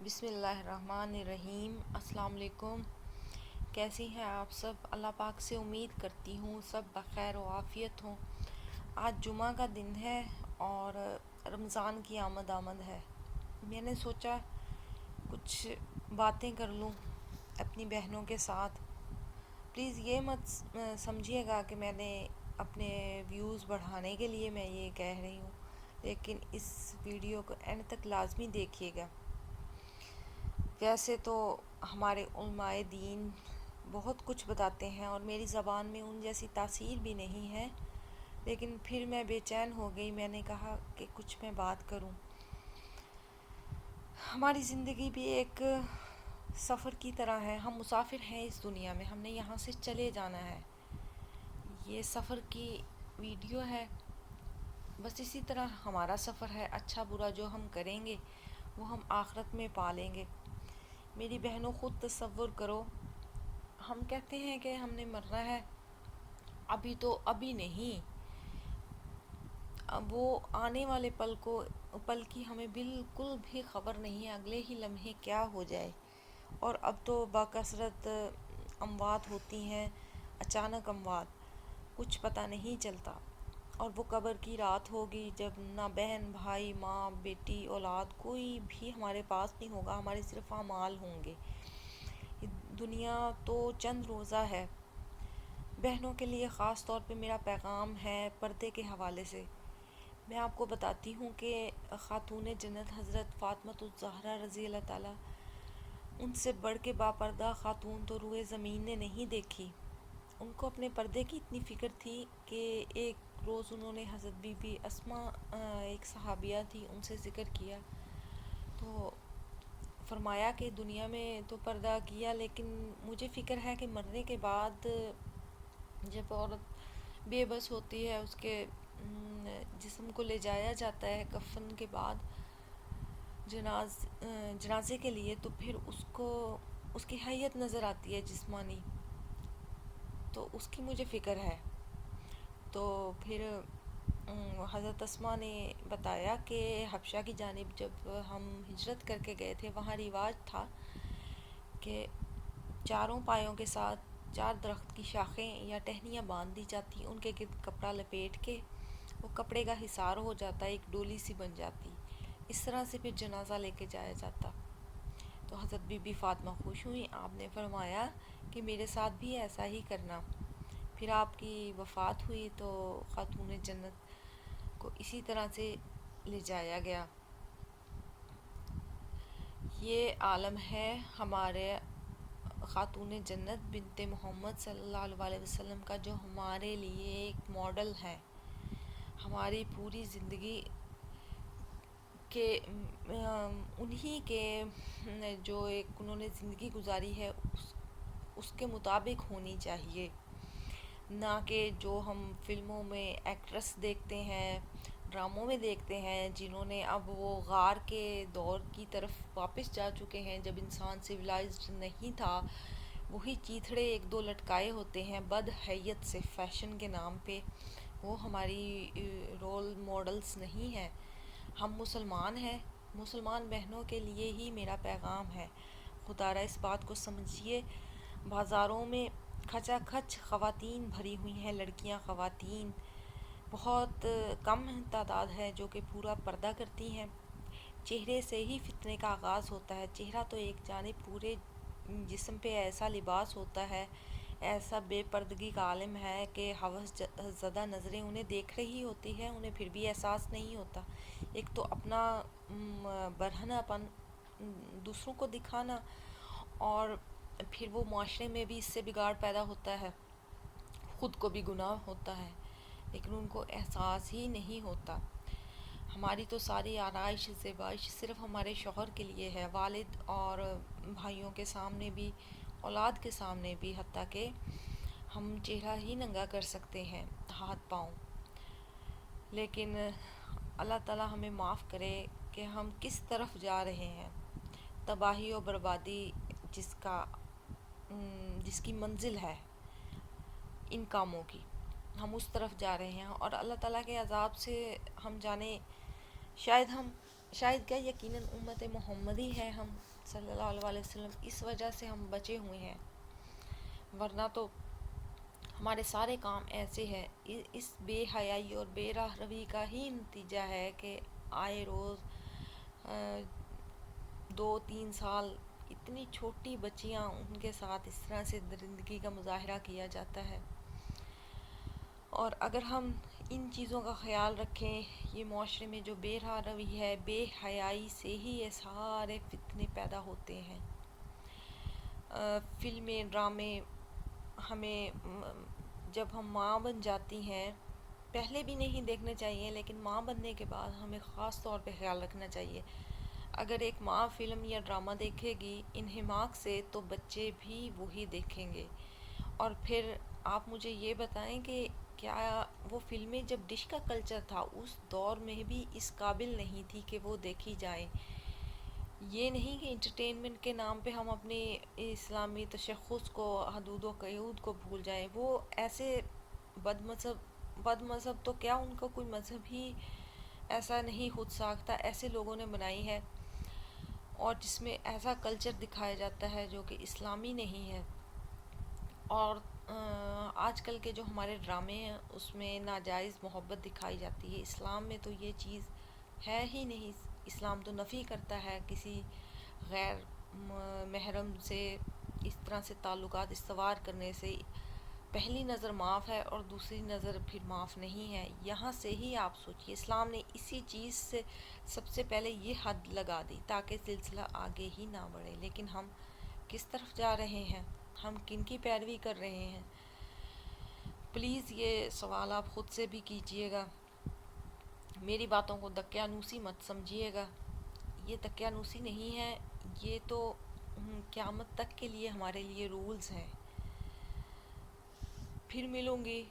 بسم اللہ الرحمن الرحیم۔ السلام علیکم، کیسی ہیں آپ سب؟ اللہ پاک سے امید کرتی ہوں سب بخیر و عافیت ہوں۔ آج جمعہ کا دن ہے اور رمضان کی آمد ہے۔ میں نے سوچا کچھ باتیں کر لوں اپنی بہنوں کے ساتھ۔ پلیز یہ مت سمجھیے گا کہ میں نے اپنے ویوز بڑھانے کے لیے میں یہ کہہ رہی ہوں، لیکن اس ویڈیو کو اینڈ تک لازمی دیکھیے گا۔ ویسے تو ہمارے علماء دین بہت کچھ بتاتے ہیں اور میری زبان میں ان جیسی تاثیر بھی نہیں ہے، لیکن پھر میں بے چین ہو گئی۔ میں نے کہا کہ کچھ میں بات کروں۔ ہماری زندگی بھی ایک سفر کی طرح ہے۔ ہم مسافر ہیں اس دنیا میں، ہم نے یہاں سے چلے جانا ہے۔ یہ سفر کی ویڈیو ہے، بس اسی طرح ہمارا سفر ہے۔ اچھا برا جو ہم کریں گے وہ ہم آخرت میں پالیں گے۔ میری بہنوں خود تصور کرو، ہم کہتے ہیں کہ ہم نے مرنا ہے، ابھی نہیں، وہ آنے والے پل کی ہمیں بالکل بھی خبر نہیں ہے، اگلے ہی لمحے کیا ہو جائے۔ اور اب تو بکثرت اموات ہوتی ہیں، اچانک اموات، کچھ پتہ نہیں چلتا۔ اور وہ قبر کی رات ہوگی جب نہ بہن بھائی ماں بیٹی اولاد کوئی بھی ہمارے پاس نہیں ہوگا، ہمارے صرف اعمال ہوں گے۔ دنیا تو چند روزہ ہے۔ بہنوں کے لیے خاص طور پہ میرا پیغام ہے پردے کے حوالے سے۔ میں آپ کو بتاتی ہوں کہ خاتون جنت حضرت فاطمۃ الزہرا رضی اللہ تعالیٰ، ان سے بڑھ کے باپردہ خاتون تو روئے زمین نے نہیں دیکھی۔ ان کو اپنے پردے کی اتنی فکر تھی کہ ایک روز انہوں نے حضرت بی بی اسماء، ایک صحابیہ تھی، ان سے ذکر کیا تو فرمایا کہ دنیا میں تو پردہ کیا، لیکن مجھے فکر ہے کہ مرنے کے بعد جب عورت بے بس ہوتی ہے، اس کے جسم کو لے جایا جاتا ہے کفن کے بعد جنازے کے لیے، تو پھر اس کی حیت نظر آتی ہے جسمانی، تو اس کی مجھے فکر ہے۔ تو پھر حضرت اسماء نے بتایا کہ حبشہ کی جانب جب ہم ہجرت کر کے گئے تھے، وہاں رواج تھا کہ چاروں پایوں کے ساتھ 4 درخت کی شاخیں یا ٹہنیاں باندھ دی جاتی، ان کے گرد کپڑا لپیٹ کے وہ کپڑے کا حصار ہو جاتا، ایک ڈولی سی بن جاتی، اس طرح سے پھر جنازہ لے کے جایا جاتا۔ تو حضرت بی بی فاطمہ خوش ہوئی، آپ نے فرمایا کہ میرے ساتھ بھی ایسا ہی کرنا۔ پھر آپ کی وفات ہوئی تو خاتون جنت کو اسی طرح سے لے جایا گیا۔ یہ عالم ہے ہمارے خاتون جنت بنت محمد صلی اللہ علیہ وسلم کا، جو ہمارے لیے ایک ماڈل ہے۔ ہماری پوری زندگی کے انہی کے جو ایک انہوں نے زندگی گزاری ہے اس کے مطابق ہونی چاہیے، نہ کہ جو ہم فلموں میں ایکٹریس دیکھتے ہیں، ڈراموں میں دیکھتے ہیں، جنہوں نے اب وہ غار کے دور کی طرف واپس جا چکے ہیں جب انسان سویلائزڈ نہیں تھا۔ وہی چیتھڑے 1-2 لٹکائے ہوتے ہیں بد حیت سے فیشن کے نام پہ، وہ ہماری رول ماڈلز نہیں ہیں۔ ہم مسلمان ہیں، مسلمان بہنوں کے لیے ہی میرا پیغام ہے۔ خدا را اس بات کو سمجھیے، بازاروں میں کھچا کھچ خواتین بھری ہوئی ہیں، لڑکیاں، خواتین بہت کم تعداد ہے جو کہ پورا پردہ کرتی ہیں۔ چہرے سے ہی فتنے کا آغاز ہوتا ہے۔ چہرہ تو ایک جانب، پورے جسم پہ ایسا لباس ہوتا ہے، ایسا بے پردگی کا عالم ہے کہ ہوس زدہ نظریں انہیں دیکھ رہی ہوتی ہیں، انہیں پھر بھی احساس نہیں ہوتا۔ ایک تو اپنا برہنہ پن دوسروں کو دکھانا، اور پھر وہ معاشرے میں بھی اس سے بگاڑ پیدا ہوتا ہے، خود کو بھی گناہ ہوتا ہے، لیکن ان کو احساس ہی نہیں ہوتا۔ ہماری تو ساری آرائش زیبائش صرف ہمارے شوہر کے لیے ہے، والد اور بھائیوں کے سامنے بھی، اولاد کے سامنے بھی، حتیٰ کہ ہم چہرہ ہی ننگا کر سکتے ہیں، ہاتھ پاؤں۔ لیکن اللہ تعالیٰ ہمیں معاف کرے کہ ہم کس طرف جا رہے ہیں۔ تباہی و بربادی جس کی منزل ہے ان کاموں کی، ہم اس طرف جا رہے ہیں، اور اللہ تعالیٰ کے عذاب سے ہم جانے، شاید ہم شاید کیا یقیناً امت محمدی ہے ہم صلی اللہ علیہ وسلم، اس وجہ سے ہم بچے ہوئے ہیں، ورنہ تو ہمارے سارے کام ایسے ہیں۔ اس بے حیائی اور بے راہ روی کا ہی نتیجہ ہے کہ آئے روز 2-3 سال اتنی چھوٹی بچیاں، ان کے ساتھ اس طرح سے درندگی کا مظاہرہ کیا جاتا ہے۔ اور اگر ہم ان چیزوں کا خیال رکھیں، یہ معاشرے میں جو بے راہ روی ہے، بے حیائی سے ہی یہ سارے فتنے پیدا ہوتے ہیں۔ فلمیں، ڈرامے ہمیں جب ہم ماں بن جاتی ہیں، پہلے بھی نہیں دیکھنے چاہیے، لیکن ماں بننے کے بعد ہمیں خاص طور پہ خیال رکھنا چاہیے۔ اگر ایک ماں فلم یا ڈرامہ دیکھے گی انہماک سے، تو بچے بھی وہی دیکھیں گے۔ اور پھر آپ مجھے یہ بتائیں کہ کیا وہ فلمیں جب ڈش کا کلچر تھا، اس دور میں بھی اس قابل نہیں تھی کہ وہ دیکھی جائیں؟ یہ نہیں کہ انٹرٹینمنٹ کے نام پہ ہم اپنے اسلامی تشخص کو، حدود و قیود کو بھول جائیں۔ وہ ایسے بد مذہب تو کیا، ان کا کوئی مذہب ہی ایسا نہیں خود ساختہ، ایسے لوگوں نے بنائی ہے، اور جس میں ایسا کلچر دکھایا جاتا ہے جو کہ اسلامی نہیں ہے۔ اور آج کل کے جو ہمارے ڈرامے ہیں، اس میں ناجائز محبت دکھائی جاتی ہے۔ اسلام میں تو یہ چیز ہے ہی نہیں۔ اسلام تو نفی کرتا ہے کسی غیر محرم سے اس طرح سے تعلقات استوار کرنے سے۔ پہلی نظر معاف ہے اور دوسری نظر پھر معاف نہیں ہے۔ یہاں سے ہی آپ سوچئے، اسلام نے اسی چیز سے سب سے پہلے یہ حد لگا دی تاکہ سلسلہ آگے ہی نہ بڑھے۔ لیکن ہم کس طرف جا رہے ہیں؟ ہم کن کی پیروی کر رہے ہیں؟ پلیز یہ سوال آپ خود سے بھی کیجئے گا۔ میری باتوں کو دقیانوسی مت سمجھیے گا، یہ دقیانوسی نہیں ہے، یہ تو قیامت تک کے لیے ہمارے لیے رولز ہیں۔ پھر ملوں گی